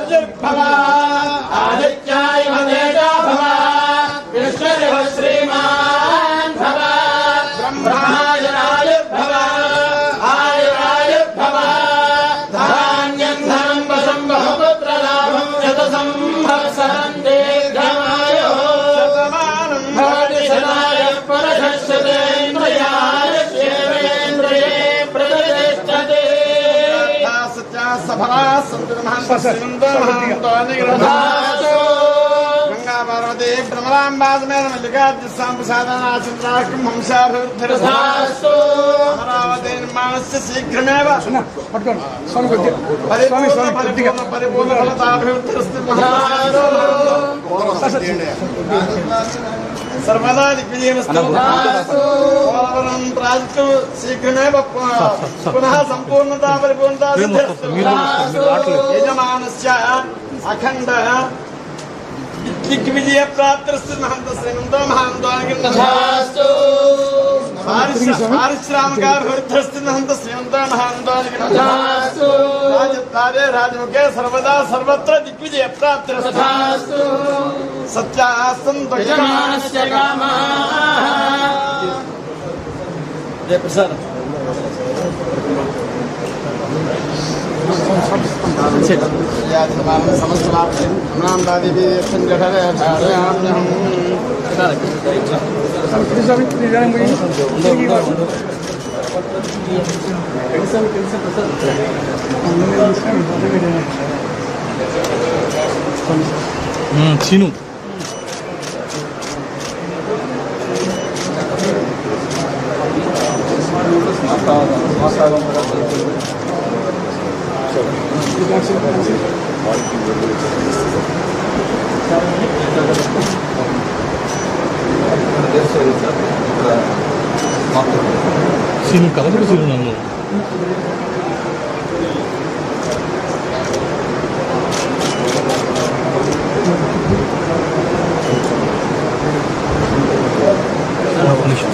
प्राजुर्भव आदित्याय तेजो भव विश्वदेव श्रीमान् भव ब्रह्मायुरायुर्भव आयुरायुर्भव धान्यं धनं वशं बहुपुत्रलाभं शतसं संवत्सरं दीर्घमायुः शतमानं भवति शताय पुरुषस्यतेन्द्रियाय शिवेन्द्रिये प्रतिष्ठते सत्या सफला गंगा पार्वती भ्रमराम्बासमेत मल्लिकार्जुन प्रसादनाचन्द्राख्यं हंसाभिवृद्धिरस्तु अमरावती निर्माणस्य शीघ्रमेव परिपूर्ण फलताभिवृद्धिरस्तु सर्वदा दिग्विजयमस्तु प्राजतु शीघ्रमेव पुनः संपूर्णता परिपूर्णता यजमानस्य अखंड दिग्विजय प्राप्तिरस्तु महंत श्रीमंतो महान्तोऽस्तु पारिश्रामकाभिवृद्धिरस्तु महंत श्रीमंतो महान्तोऽस्तु राजद्वारे राजमुखे सर्वदा सर्वत्र दिग्विजय प्राप्तिरस्तु सत्याः सन्तु यजमानस्य कामाः जय प्रसाद चीनू सीनू कदम सीनू नन्नु निमिषम